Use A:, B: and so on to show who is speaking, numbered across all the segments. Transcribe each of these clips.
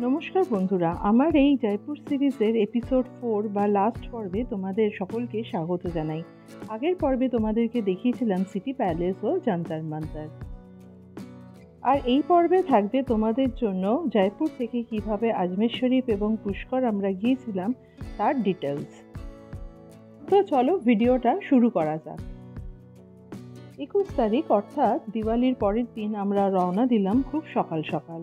A: নমস্কার বন্ধুরা, আমার এই জয়পুর সিরিজের এপিসোড 4 বা লাস্ট পর্বে তোমাদের সকলকে স্বাগত জানাই। আগের পর্বে তোমাদেরকে দেখিয়েছিলাম সিটি প্যালেস ও জান্তার মান্তার। আর এই পর্বে থাকবে তোমাদের জন্য জয়পুর থেকে কিভাবে আজমের শরীফ এবং পুষ্কর আমরা গিয়েছিলাম তার ডিটেলস। তো চলো ভিডিওটা শুরু করা যাক। 21 তারিখ অর্থাৎ দিওয়ালির পরের দিন আমরা রওনা দিলাম খুব সকাল সকাল।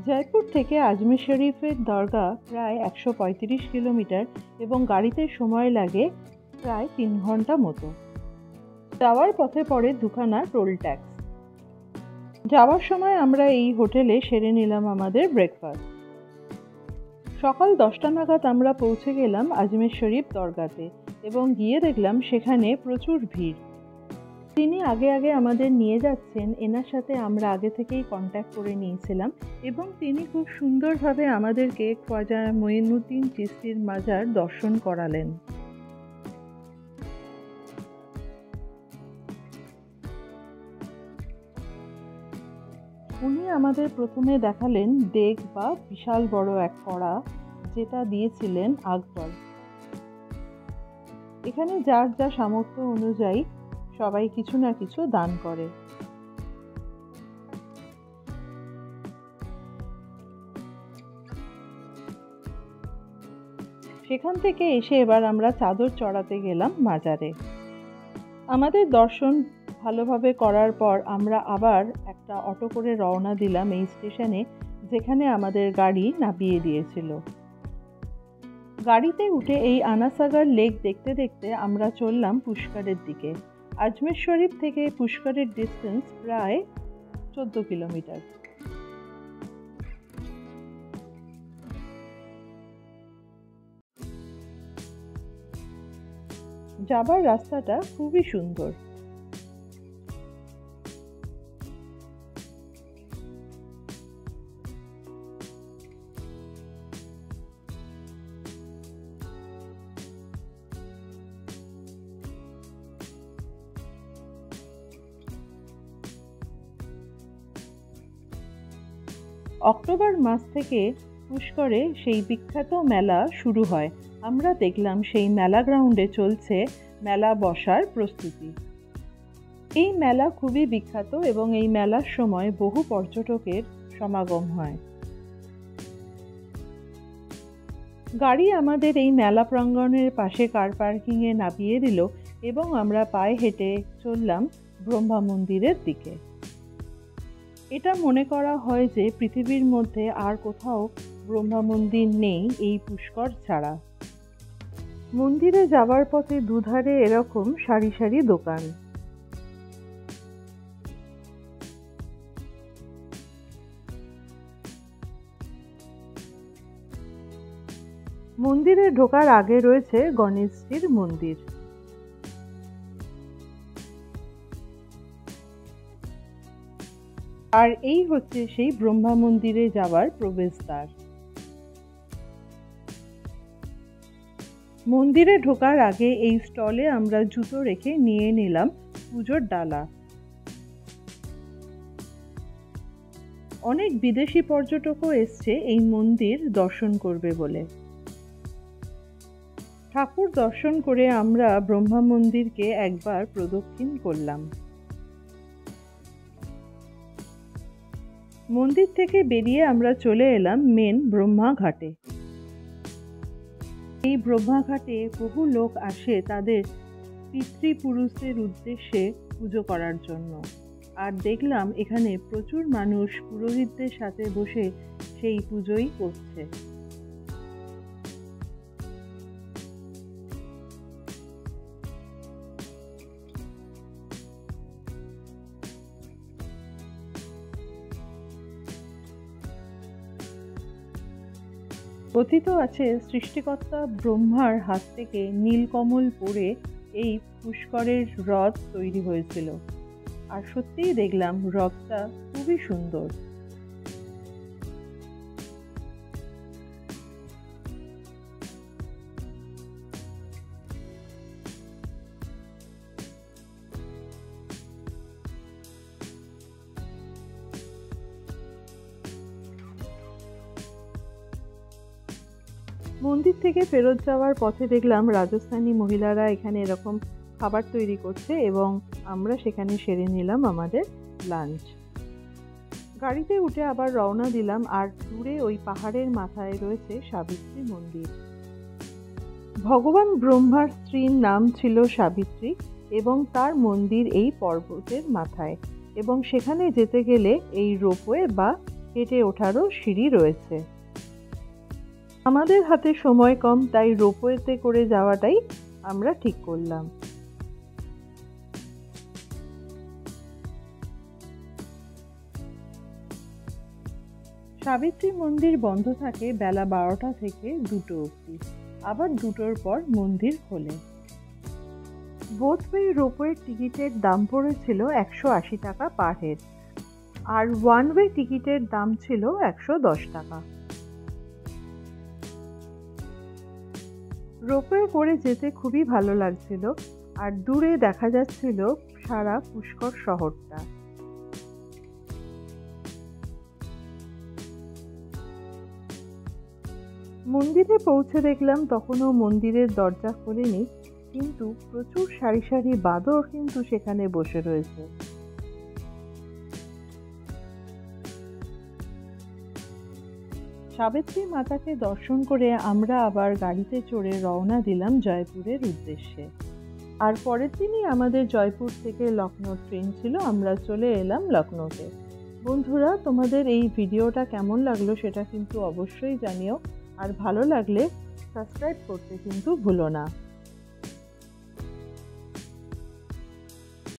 A: জয়পুর থেকে আজমের শরীফের দরগা প্রায় 135 কিলোমিটার এবং গাড়িতে সময় লাগে প্রায় 3 ঘন্টা মতো। যাওয়ার পথে পড়ে দুখানা টোল ট্যাক্স। যাওয়ার সময় আমরা এই হোটেলে সেরে নিলাম আমাদের ব্রেকফাস্ট। সকাল 10টা নাগাদ আমরা পৌঁছে গেলাম আজমের শরীফ দরগাতে এবং গিয়ে দেখলাম সেখানে প্রচুর ভিড়। তিনি আগে আমাদের নিয়ে যাচ্ছেন, এনার সাথে আমরা আগে থেকেই কন্ট্যাক্ট করে নিয়েছিলাম এবং তিনি খুব সুন্দরভাবে আমাদেরকে খ্বাজা মঈনুদ্দিন চিশতির মাজার দর্শন করালেন। উনি আমাদের প্রথমে দেখালেন দেগ বা বিশাল বড় এক কড়া, যেটা দিয়েছিলেন আকবর। এখানে যার যা সামর্থ্য অনুযায়ী সবাই কিছু না কিছু দান করে। সেখান থেকে এসে এবার আমরা চাদর চড়াতে গেলাম মাজারে। আমাদের দর্শন ভালোভাবে করার পর আমরা আবার একটা অটো করে রওনা দিলাম এই স্টেশনে, যেখানে আমাদের গাড়ি নামিয়ে দিয়েছিল। গাড়িতে উঠে এই আনাসাগর লেক দেখতে দেখতে আমরা চললাম পুষ্করের দিকে। আজমের শরীফ থেকে পুষ্করের ডিস্টেন্স প্রায় 14 কিলোমিটার। যাবার রাস্তাটা খুবই সুন্দর। অক্টোবর মাস থেকে পুষ্করে সেই বিখ্যাত মেলা শুরু হয়। আমরা দেখলাম সেই মেলা গ্রাউন্ডে চলছে মেলা বসার প্রস্তুতি। এই মেলা খুবই বিখ্যাত এবং এই মেলার সময় বহু পর্যটকের সমাগম হয়। গাড়ি আমাদের এই মেলা প্রাঙ্গণের পাশে কার পার্কিংয়ে নামিয়ে দিল এবং আমরা পায়ে হেঁটে চললাম ব্রহ্মা মন্দিরের দিকে। এটা মনে করা হয় যে পৃথিবীর মধ্যে আর কোথাও ব্রহ্মা মন্দির নেই এই পুষ্কর ছাড়া। মন্দিরে যাওয়ার পথে দুধারে এরকম সারি সারি দোকান। মন্দিরে ঢোকার আগে রয়েছে গণেশজির মন্দির। আর এই হচ্ছে সেই ব্রহ্মা মন্দিরে যাওয়ার প্রবেশদ্বার। মন্দিরে ঢোকার আগে এই স্টলে আমরা জুতো রেখে নিয়ে নিলাম পুজোর ডালা। অনেক বিদেশি পর্যটকও এসছে এই মন্দির দর্শন করবে বলে। ঠাকুর দর্শন করে আমরা ব্রহ্মা মন্দিরকে একবার প্রদক্ষিণ করলাম। মন্দির থেকে বেরিয়ে আমরা চলে এলাম মেন ব্রহ্মা ঘাটে। এই ব্রহ্মা ঘাটে বহু লোক আসে তাদের পিতৃপুরুষদের উদ্দেশ্যে পুজো করার জন্য। আর দেখলাম এখানে প্রচুর মানুষ পুরোহিতদের সাথে বসে সেই পুজোই করছে। কথিত আছে সৃষ্টিকর্তা ব্রহ্মার হাত থেকে নীলকমল পড়ে এই পুষ্করের হ্রদ তৈরি হয়েছিল। আর সত্যিই দেখলাম হ্রদটা খুবই সুন্দর। মন্দির থেকে ফেরত যাওয়ার পথে দেখলাম রাজস্থানী মহিলারা এখানে এরকম খাবার তৈরি করছে এবং আমরা সেখানে সেরে নিলাম আমাদের লাঞ্চ। গাড়িতে উঠে আবার রওনা দিলাম, আর দূরে ওই পাহাড়ের মাথায় রয়েছে সাবিত্রী মন্দির। ভগবান ব্রহ্মার স্ত্রীর নাম ছিল সাবিত্রী এবং তার মন্দির এই পর্বতের মাথায়, এবং সেখানে যেতে গেলে এই রোপওয়ে বা হেঁটে ওঠারও সিঁড়ি রয়েছে। আমাদের হাতে সময় কম, তাই রোপওয়েতে করে যাওয়াটাই আমরা ঠিক করলাম। সাবিত্রী মন্দির বন্ধ থাকে বেলা 12টা থেকে 2টো অবধি, আবার 2টোর পর মন্দির খোলে। বোথওয়ে রোপওয়ের টিকিটের দাম পড়েছিল 180 টাকা পার হেড, আর ওয়ান ওয়ে টিকিটের দাম ছিল 110 টাকা। রোপওয়ে করে যেতে খুবই ভালো লাগছিল, আর দূরে দেখা যাচ্ছিল সারা পুষ্কর শহরটা। মন্দিরে পৌঁছে দেখলাম তখনও মন্দিরের দরজা খোলেনি, কিন্তু প্রচুর সারি সারি বাঁদর কিন্তু সেখানে বসে রয়েছে। সাবিত্রী মাতাকে দর্শন করে আমরা আবার গাড়িতে চড়ে রওনা দিলাম জয়পুরের উদ্দেশ্যে। আর পরের দিনই আমাদের জয়পুর থেকে লখনৌ ট্রেন ছিল, আমরা চলে এলাম লখনৌতে। বন্ধুরা, তোমাদের এই ভিডিওটা কেমন লাগলো সেটা কিন্তু অবশ্যই জানিও, আর ভালো লাগলে সাবস্ক্রাইব করতে কিন্তু ভুলো না।